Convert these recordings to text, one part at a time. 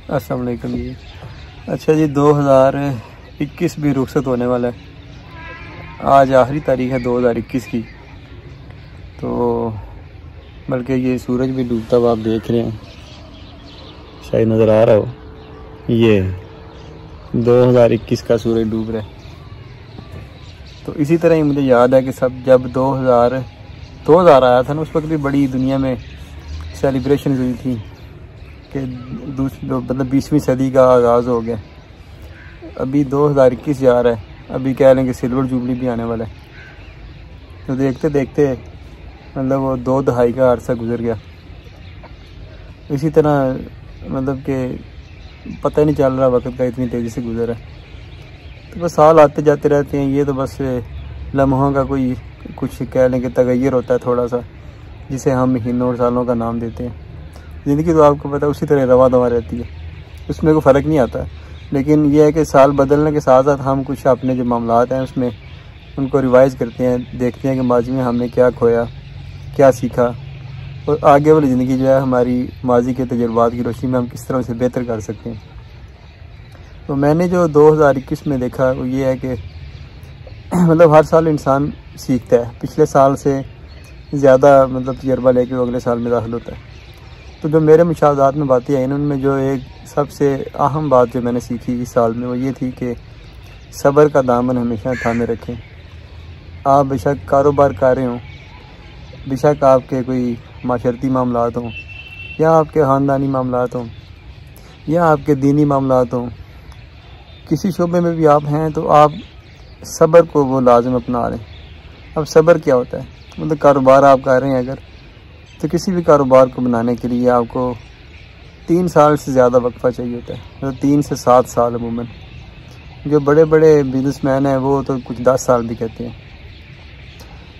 अस्सलाम वालेकुम जी। अच्छा जी, 2021 भी रुखसत होने वाला है। आज आखिरी तारीख है 2021 की। तो बल्कि ये सूरज भी डूबता हुआ आप देख रहे हैं, शायद नज़र आ रहा हो। ये 2021 का सूरज डूब रहा है। तो इसी तरह ही मुझे याद है कि सब जब 2000 आया था ना, उस वक्त भी बड़ी दुनिया में सेलिब्रेशन हुई थी कि मतलब 20वीं सदी का आगाज़ हो गया। अभी 2021 जा रहा है, अभी कह लें कि सिल्वर जुबली भी आने वाला है। तो देखते देखते मतलब वो 2 दहाई का अरसा गुजर गया। इसी तरह मतलब कि पता ही नहीं चल रहा वक्त का, इतनी तेज़ी से गुजरा है। तो बस साल आते जाते रहते हैं। ये तो बस लम्हों का कोई कुछ कह लें कि तगैर होता है थोड़ा सा, जिसे हम महीनों और सालों का नाम देते हैं। ज़िंदगी तो आपको पता है उसी तरह रवा दवा रहती है, उसमें कोई फ़र्क नहीं आता। लेकिन यह है कि साल बदलने के साथ साथ हम कुछ अपने जो मामलात हैं उसमें उनको रिवाइज़ करते हैं, देखते हैं कि माजी में हमने क्या खोया, क्या सीखा, और आगे वाली ज़िंदगी जो है हमारी माजी के तजुर्बात की रोशनी में हम किस तरह से बेहतर कर सकते हैं। तो मैंने जो 2021 में देखा वो ये है कि मतलब हर साल इंसान सीखता है, पिछले साल से ज़्यादा मतलब तजर्बा लेके वो अगले साल में दाखिल होता है। तो जो मेरे मुशाहदात में बातें आई उनमें जो एक सबसे अहम बात जो मैंने सीखी इस साल में वो ये थी कि सब्र का दामन हमेशा थामे रखें। आप बेशक कारोबार कर रहे हों, बेशक आपके कोई माशरती मामलात हों, या आपके ख़ानदानी मामलात हों, या आपके दीनी मामलात हों, किसी शोबे में भी आप हैं तो आप सब्र को वो लाजम अपना लें। अब सब्र क्या होता है, मतलब कारोबार आप कर रहे हैं अगर, तो किसी भी कारोबार को बनाने के लिए आपको 3 साल से ज़्यादा वक्फा चाहिए होता है, मतलब 3 से 7 साल अमूमन। जो बड़े बड़े बिजनेसमैन हैं वो तो कुछ 10 साल भी कहते हैं,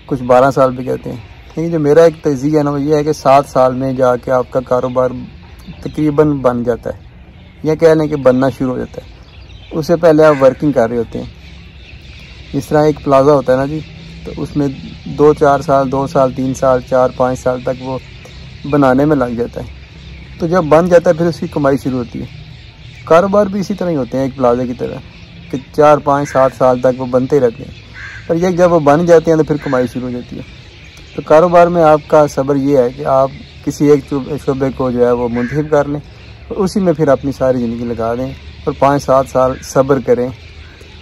कुछ 12 साल भी कहते हैं। लेकिन जो मेरा एक तज़िया है ना वो ये है कि 7 साल में जाके आपका कारोबार तकरीबन बन जाता है, या कह लें कि बनना शुरू हो जाता है। उससे पहले आप वर्किंग कर रहे होते हैं। जिस तरह एक प्लाज़ा होता है ना जी, तो उसमें 2-4 साल, 2 साल, 3 साल, 4-5 साल तक वो बनाने में लग जाता है। तो जब बन जाता है फिर उसकी कमाई शुरू होती है। कारोबार भी इसी तरह ही होते हैं, एक प्लाज़े की तरह कि 4-5-7 साल तक वो बनते रहते हैं, पर ये जब वो बन जाते हैं तो फिर कमाई शुरू हो जाती है। तो कारोबार में आपका सब्र ये है कि आप किसी एक शोबे को जो है वो मुंतखब कर लें और उसी में फिर अपनी सारी ज़िंदगी लगा दें और 5-7 साल सब्र करें,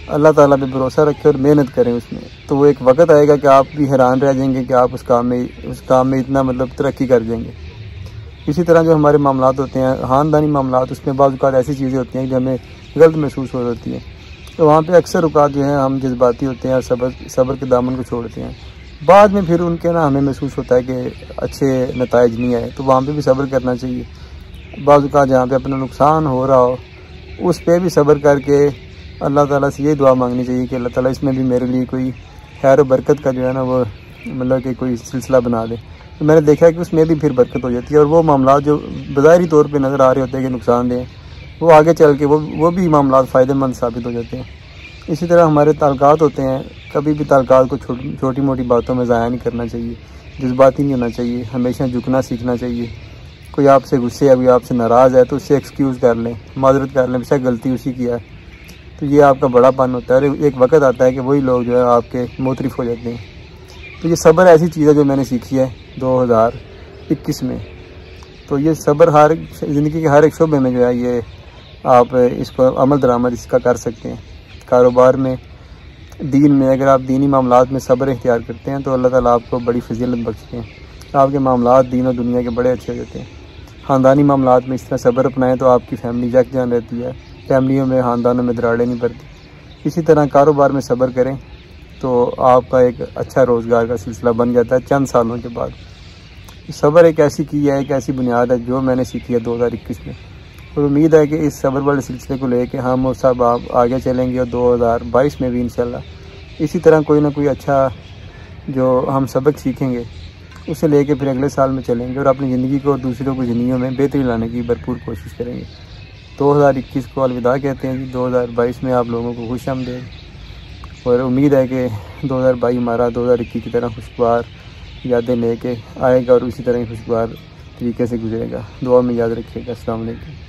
अल्लाह ताला पे भरोसा रखें और मेहनत करें उसमें। तो वो एक वक्त आएगा कि आप भी हैरान रह जाएंगे कि आप उस काम में इतना मतलब तरक्की कर जाएंगे। इसी तरह जो हमारे मामलात होते हैं, ख़ानदानी मामलात, उसमें बाज़ औक़ात ऐसी चीज़ें होती हैं जो हमें गलत महसूस हो जाती हैं। तो वहाँ पे अक्सर औक़ात जो है हम जज्बाती होते हैं और सब्र के दामन को छोड़ते हैं। बाद में फिर उनके ना हमें महसूस होता है कि अच्छे नताइज नहीं आए, तो वहाँ पर भी सब्र करना चाहिए। बाज़ औक़ात जहाँ पर अपना नुकसान हो रहा हो उस पर भी सब्र करके अल्लाह ताला से ये दुआ मांगनी चाहिए कि अल्लाह ताला इसमें भी मेरे लिए कोई खैर और बरकत का जो है ना वो मतलब कि कोई सिलसिला बना दे। तो मैंने देखा कि उसमें भी फिर बरकत हो जाती है, और वो मामला जो बज़ाहिरी तौर पे नज़र आ रहे होते हैं कि नुकसानदेह, वो आगे चल के वो भी मामला फ़ायदेमंद साबित हो जाते हैं। इसी तरह हमारे ताल्लुकात होते हैं, कभी भी ताल्लुकात को छोटी मोटी बातों में ज़ाया नहीं करना चाहिए, जज्बाती नहीं होना चाहिए, हमेशा झुकना सीखना चाहिए। कोई आपसे गुस्से है, कोई आपसे नाराज़ है तो उससे एक्सक्यूज़ कर लें, माजरत कर लें, बेशक गलती उसी की है। तो ये आपका बड़ापन होता है। और एक वक्त आता है कि वही लोग जो है आपके मुतरिफ़ हो जाते हैं। तो ये सब्र ऐसी चीज़ है जो मैंने सीखी है 2021 में। तो ये सब्र हर ज़िंदगी के हर एक शोबे में जो है ये आप इसको अमल दरामद इसका कर सकते हैं। कारोबार में, दीन में, अगर आप दीनी मामलात में सब्र इख्तियार करते हैं तो अल्लाह ताला आपको बड़ी फजीलत बख्शते हैं, आपके मामलात दीन और दुनिया के बड़े अच्छे हो जाते हैं। ख़ानदानी मामलात में इस तरह सब्र अपनाएं तो आपकी फैमिली यकजान रहती है, फैमिलियों में, ख़ानदानों में दरारें नहीं पड़ती। इसी तरह कारोबार में सब्र करें तो आपका एक अच्छा रोज़गार का सिलसिला बन जाता है चंद सालों के बाद। सब्र एक ऐसी की है, एक ऐसी बुनियाद है जो मैंने सीखी है 2021 में, और उम्मीद है कि इस सब्र वाले सिलसिले को लेके हम सब आप आगे चलेंगे और 2022 में भी इंशाल्लाह इसी तरह कोई ना कोई अच्छा जो हम सबक सीखेंगे उसे लेके फिर अगले साल में चलेंगे और अपनी ज़िंदगी को और दूसरों की ज़िंदगियों में बेहतरी लाने की भरपूर कोशिश करेंगे। 2021 को अलविदा कहते हैं जी, 2022 में आप लोगों को खुशामदीद, और उम्मीद है कि 2022 हमारा 2021 की तरह खुशगवार यादें लेके आएगा और उसी तरह ही खुशगवार तरीके से गुजरेगा। दुआ में याद रखिएगा। अस्सलाम वालेकुम।